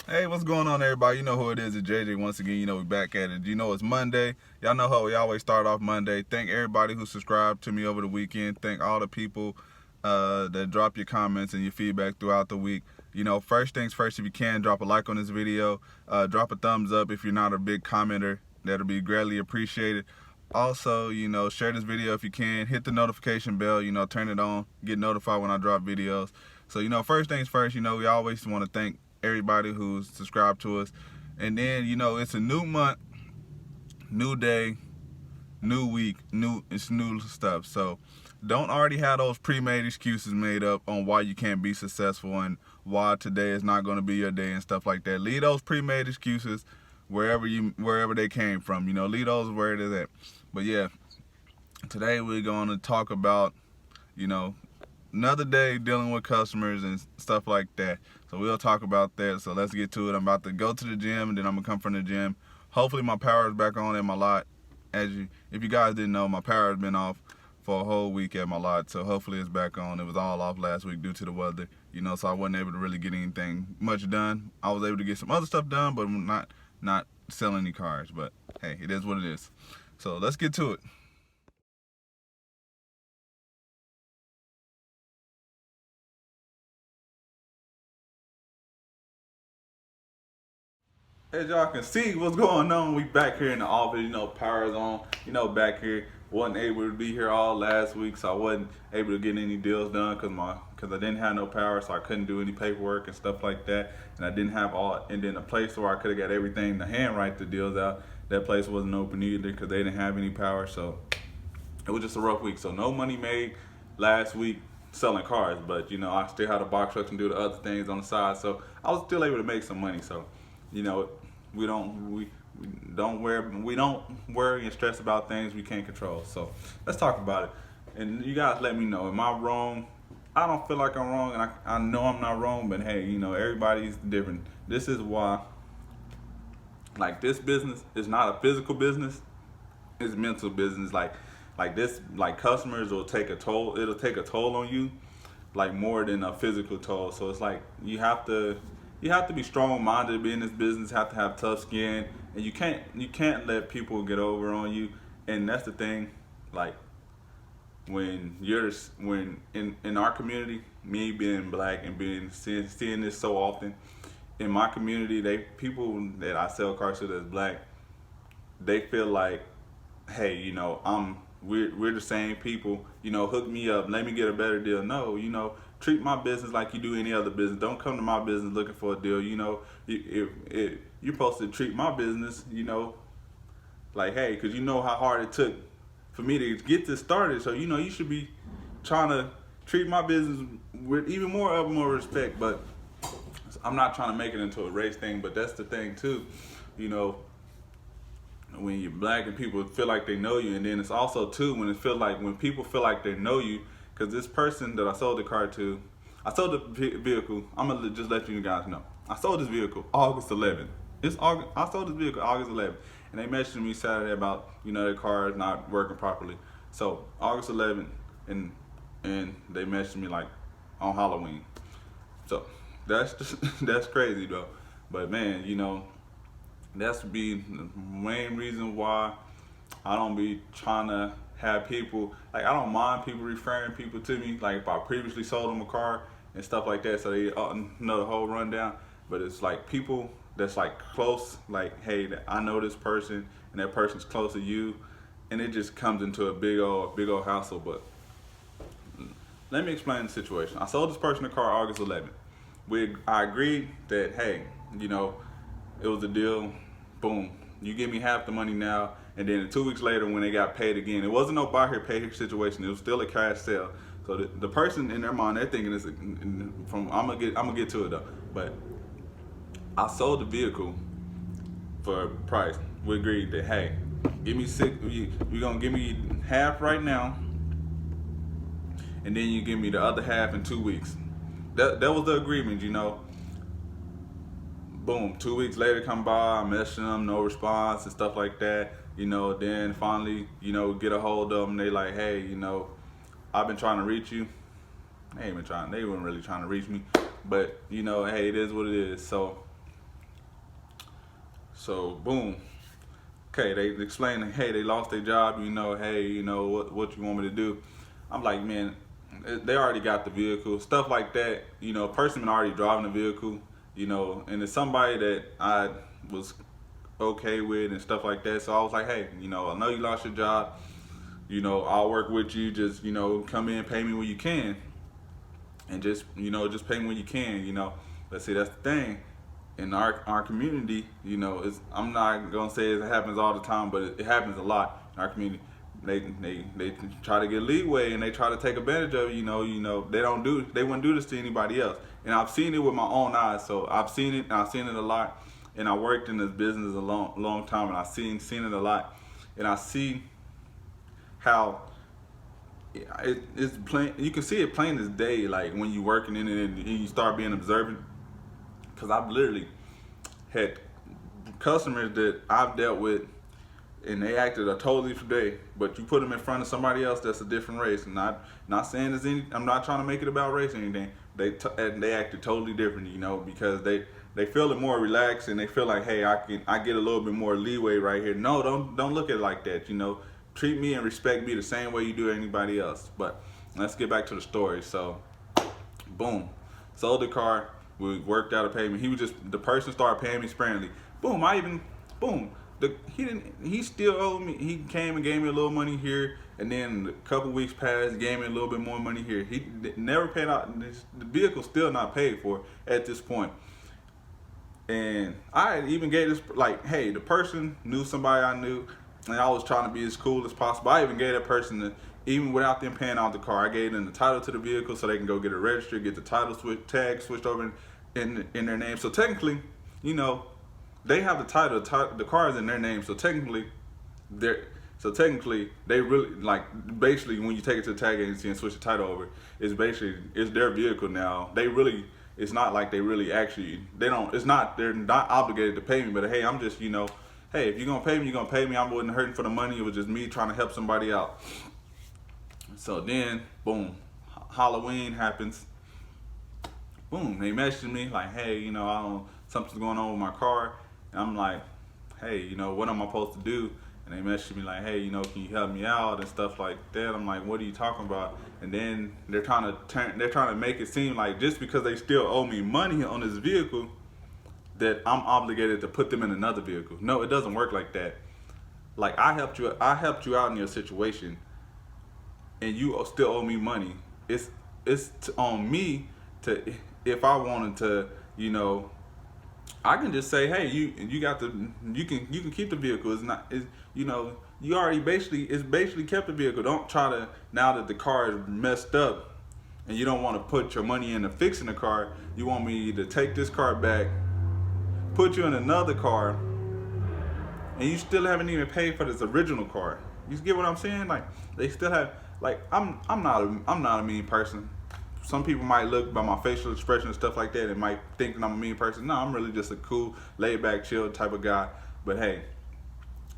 Hey, what's going on, everybody? You know who it is. It's JJ once again. You know, we back at it. You know, it's Monday. Y'all know how we always start off Monday. Thank everybody who subscribed to me over the weekend. Thank all the people that drop your comments and your feedback throughout the week. You know, first things first, if you can, drop a like on this video. Drop a thumbs up if you're not a big commenter. That'll be greatly appreciated. Also, you know, share this video if you can. Hit the notification bell. You know, turn it on. Get notified when I drop videos. So, you know, first things first, you know, we always want to thank everybody who's subscribed to us. And then, you know, it's a new month, new day, new week, it's new stuff. So don't already have those pre-made excuses made up on why you can't be successful and why today is not going to be your day and stuff like that. Leave those pre-made excuses wherever they came from. You know, leave those where it is at. But yeah, today we're going to talk about, you know, another day dealing with customers and stuff like that. So we'll talk about that. So let's get to it. I'm about to go to the gym and then I'm gonna come from the gym. Hopefully my power is back on at my lot. If you guys didn't know, my power has been off for a whole week at my lot. So hopefully it's back on. It was all off last week due to the weather, you know. So I wasn't able to really get anything much done. I was able to get some other stuff done, but not selling any cars. But hey, it is what it is. So let's get to it. As y'all can see what's going on, we back here in the office, you know, power's on, you know, back here. Wasn't able to be here all last week, so I wasn't able to get any deals done because I didn't have no power, so I couldn't do any paperwork and stuff like that. And I didn't have and then a place where I could have got everything to handwrite the deals out. That place wasn't open either because they didn't have any power, so it was just a rough week. So no money made last week selling cars, but you know, I still had a box truck and do the other things on the side, so I was still able to make some money. So, you know, we don't worry and stress about things we can't control. So let's talk about it. And you guys let me know, am I wrong? I don't feel like I'm wrong, and I know I'm not wrong, but hey, you know, everybody's different. This is why, like, this business is not a physical business, it's mental business. Like this, like, customers will take a toll, it'll take a toll on you, like, more than a physical toll. So it's like you have to be strong minded to be in this business, have to have tough skin, and you can't let people get over on you. And that's the thing, like, when in our community, me being black and seeing this so often in my community, people that I sell cars to that's black, they feel like, hey, you know, we're the same people, you know, hook me up, let me get a better deal. No, you know, treat my business like you do any other business. Don't come to my business looking for a deal. You know, you're supposed to treat my business, you know, like, hey, because you know how hard it took for me to get this started. So, you know, you should be trying to treat my business with even more respect. But I'm not trying to make it into a race thing, but that's the thing too, you know, when you're black and people feel like they know you. And then it's also too when people feel like they know you, because this person that I sold the car to, I sold the vehicle, I'm gonna just let you guys know, I sold this vehicle August 11th. I sold this vehicle August 11th, and they messaged me Saturday about, you know, their car is not working properly. So August 11th, and they messaged me like on Halloween. So that's just that's crazy though. But man, you know, that's be the main reason why I don't be trying to have people, like, I don't mind people referring people to me, like if I previously sold them a car and stuff like that, so they know the whole rundown. But it's like people that's like close, like, hey, I know this person and that person's close to you, and it just comes into a big old hassle. But let me explain the situation. I sold this person a car August 11th. I agreed that, hey, you know, it was a deal. Boom. You give me half the money now, and then 2 weeks later when they got paid again, it wasn't no buy here, pay here situation. It was still a cash sale. So the person in their mind, they're thinking this from. I'm gonna get to it though. But I sold the vehicle for a price. We agreed that, hey, give me six. You're gonna give me half right now, and then you give me the other half in 2 weeks. That was the agreement, you know. Boom, 2 weeks later come by, I'm messaging them, no response and stuff like that. You know, then finally, you know, get a hold of them. They like, hey, you know, I've been trying to reach you. They weren't really trying to reach me. But, you know, hey, it is what it is. So So boom. Okay, they explain, hey, they lost their job. Hey, what you want me to do? I'm like, man, they already got the vehicle, stuff like that. Person been already driving the vehicle. And it's somebody that I was okay with and stuff like that. So I was like, hey, I know you lost your job. I'll work with you. Just come in, pay me when you can, and just pay me when you can. Let's see, that's the thing. In our community, I'm not gonna say it happens all the time, but it happens a lot in our community. They try to get leeway and they try to take advantage of it. They wouldn't do this to anybody else. And I've seen it with my own eyes. So I've seen it and I've seen it a lot. And I worked in this business a long time, and I've seen it a lot. And I see how it's plain. You can see it plain as day, like when you working in it and you start being observant. Because I've literally had customers that I've dealt with, and they acted a totally different day. But you put them in front of somebody else that's a different race, and not saying there's any. I'm not trying to make it about race or anything. They acted totally different, because they feel it more relaxed, and they feel like, hey, I get a little bit more leeway right here. No, don't look at it like that. Treat me and respect me the same way you do anybody else. But let's get back to the story. So, boom, sold the car. We worked out a payment. The person started paying me sparingly. Boom, he still owed me. He came and gave me a little money here, and then a couple weeks passed, gave me a little bit more money here. He never paid out. The vehicle's still not paid for at this point. And I even gave this, like, hey, the person knew somebody I knew, and I was trying to be as cool as possible. I even gave that person even without them paying out the car, I gave them the title to the vehicle so they can go get it registered, get the title tag switched over in their name. So technically, they have the title. The car is in their name. So technically, they really, like, basically when you take it to the tag agency and switch the title over, it's their vehicle now. It's not like they really actually, they're not obligated to pay me, but hey, I'm just, hey, if you're gonna pay me, you're gonna pay me. I wasn't hurting for the money. It was just me trying to help somebody out. So then, boom, Halloween happens. Boom, they messaged me like, hey, something's going on with my car. And I'm like, hey, what am I supposed to do? And they messaged me like, hey, can you help me out and stuff like that. I'm like, what are you talking about? And then they're trying to make it seem like just because they still owe me money on this vehicle, that I'm obligated to put them in another vehicle. No, it doesn't work like that. Like, I helped you out in your situation, and you still owe me money. It's on me to, if I wanted to, I can just say, hey, you can keep the vehicle. You already basically kept the vehicle. Don't try to, now that the car is messed up and you don't want to put your money into fixing the car, you want me to take this car back, put you in another car, and you still haven't even paid for this original car. You get what I'm saying? Like, they still have, like, I'm not a mean person. Some people might look by my facial expression and stuff like that and might think that I'm a mean person. No, I'm really just a cool, laid back, chill type of guy. But hey,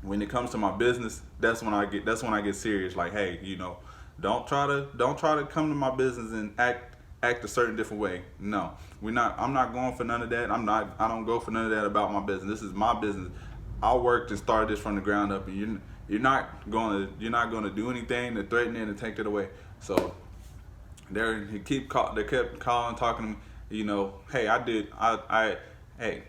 when it comes to my business, that's when I get serious. Like, hey, don't try to come to my business and act a certain different way. No, I'm not going for none of that. I don't go for none of that about my business. This is my business. I worked and started this from the ground up, and you're not gonna do anything to threaten it and take it away. So they kept calling, talking to me, hey, hey,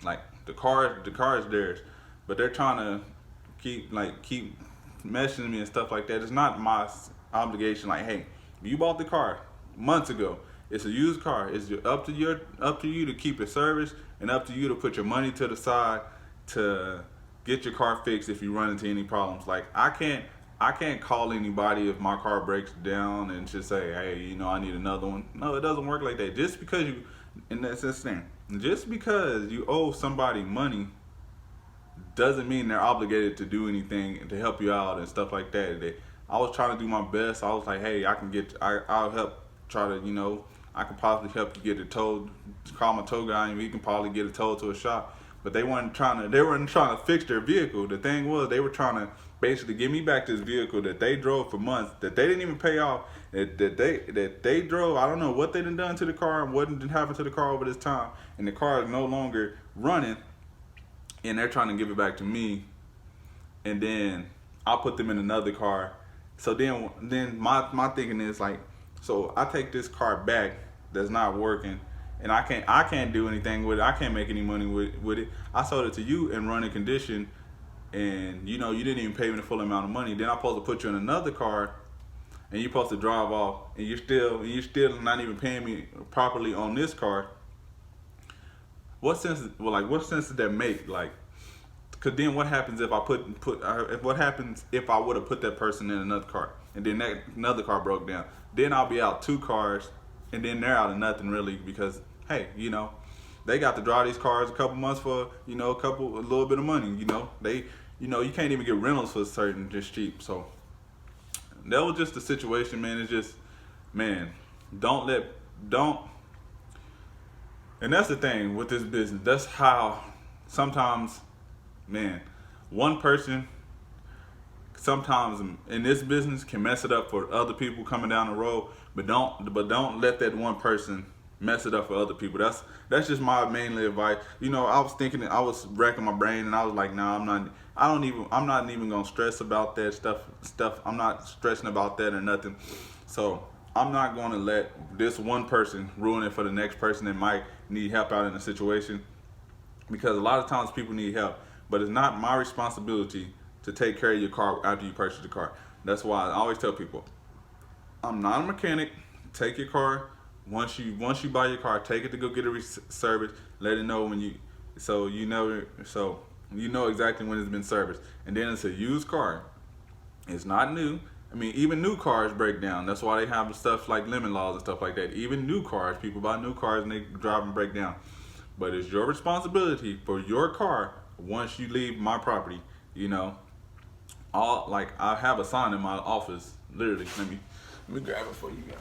like, the car is theirs, but they're trying to keep messaging me and stuff like that. It's not my obligation. Like, hey, you bought the car months ago. It's a used car. It's up to you to keep it serviced, and up to you to put your money to the side to get your car fixed if you run into any problems. Like, I can't call anybody if my car breaks down and just say, hey, I need another one. No, it doesn't work like that. Just because you owe somebody money doesn't mean they're obligated to do anything to help you out and stuff like that. I was trying to do my best. I was like, hey, I'll help try to, I can possibly help you get it towed. Call my tow guy and we can probably get it towed to a shop. But they weren't trying to fix their vehicle. The thing was, they were trying to basically give me back this vehicle that they drove for months, that they didn't even pay off, that they drove. I don't know what they done to the car and what did happen to the car over this time, and the car is no longer running, and they're trying to give it back to me, and then I'll put them in another car. So then my thinking is like, so I take this car back that's not working, and I can't do anything with it. I can't make any money with it. I sold it to you in running condition, and you didn't even pay me the full amount of money. Then I'm supposed to put you in another car, and you're supposed to drive off, and you're still not even paying me properly on this car. What sense does that make? Like, cause then what happens if I what happens if I would have put that person in another car, and then that another car broke down? Then I'll be out 2 cars, and then they're out of nothing really, because hey, they got to drive these cars a couple months for a little bit of money. You can't even get rentals for certain just cheap. So that was just the situation, man. It's just, man, and that's the thing with this business. That's how sometimes, man, one person sometimes in this business can mess it up for other people coming down the road, but don't let that one person mess it up for other people. That's just my mainly advice. I was thinking, I was racking my brain, and I was like, nah, I'm not even gonna stress about that stuff. I'm not stressing about that or nothing. So I'm not gonna let this one person ruin it for the next person that might need help out in a situation, because a lot of times people need help, but it's not my responsibility to take care of your car after you purchase the car. That's why I always tell people, I'm not a mechanic. Take your car. Once you buy your car, take it to go get a service. Let it know so you know exactly when it's been serviced. And then it's a used car. It's not new. I mean, even new cars break down. That's why they have stuff like lemon laws and stuff like that. Even new cars, people buy new cars and they drive and break down. But it's your responsibility for your car once you leave my property. I have a sign in my office. Literally, let me grab it for you guys.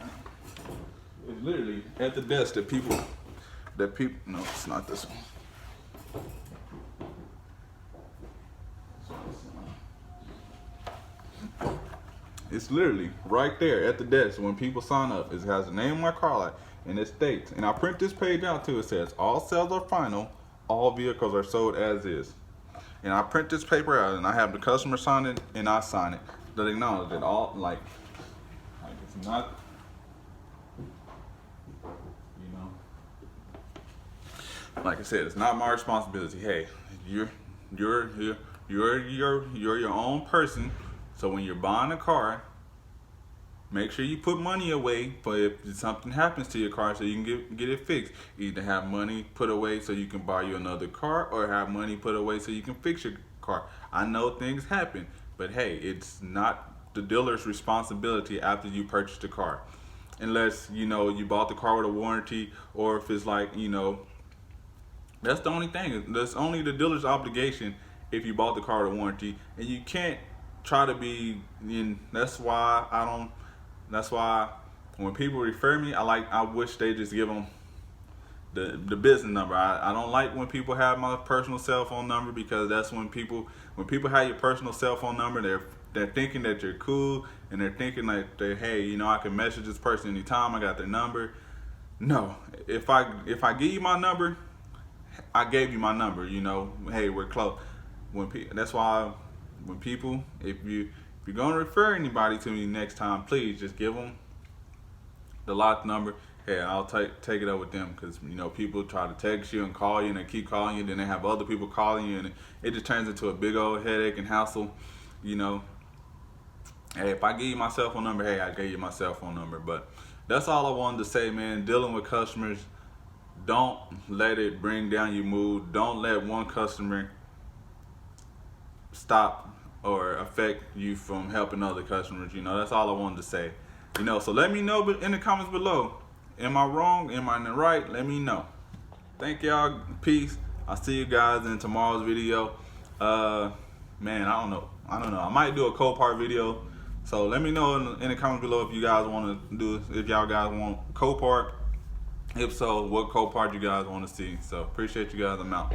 It's literally at the desk that people. No, it's not this one. It's literally right there at the desk when people sign up. It has the name of my car lot, and it states, and I print this page out too. It says, all sales are final, all vehicles are sold as is. And I print this paper out, and I have the customer sign it, and I sign it. That acknowledge it all, like it's not, like I said, it's not my responsibility. Hey, you're your own person. So when you're buying a car, make sure you put money away for if something happens to your car, so you can get it fixed. Either have money put away so you can buy you another car, or have money put away so you can fix your car. I know things happen, but hey, it's not the dealer's responsibility after you purchase the car, unless you bought the car with a warranty, or if it's like that's the only thing. That's only the dealer's obligation if you bought the car with a warranty, and you can't try to be. That's why when people refer me, I wish they just give them the business number. I don't like when people have my personal cell phone number, because that's when people have your personal cell phone number, they're thinking that you're cool, and they're thinking like hey, I can message this person anytime. I got their number. No, if I give you my number, I gave you my number. Hey, we're close. That's why when people, if you're gonna refer anybody to me next time, please just give them the lot number. Hey, I'll take it up with them, because people try to text you and call you, and they keep calling you, then they have other people calling you, and it just turns into a big old headache and hassle. Hey, if I give you my cell phone number, hey, I gave you my cell phone number. But that's all I wanted to say, man. Dealing with customers, don't let it bring down your mood. Don't let one customer stop or affect you from helping other customers. That's all I wanted to say. So let me know in the comments below. Am I wrong? Am I in the right? Let me know. Thank y'all. Peace. I'll see you guys in tomorrow's video. Man, I don't know. I might do a co-part video. So let me know in the comments below if you guys want to do, if y'all guys want co-part. If so, what co-part you guys want to see. So appreciate you guys. I'm out.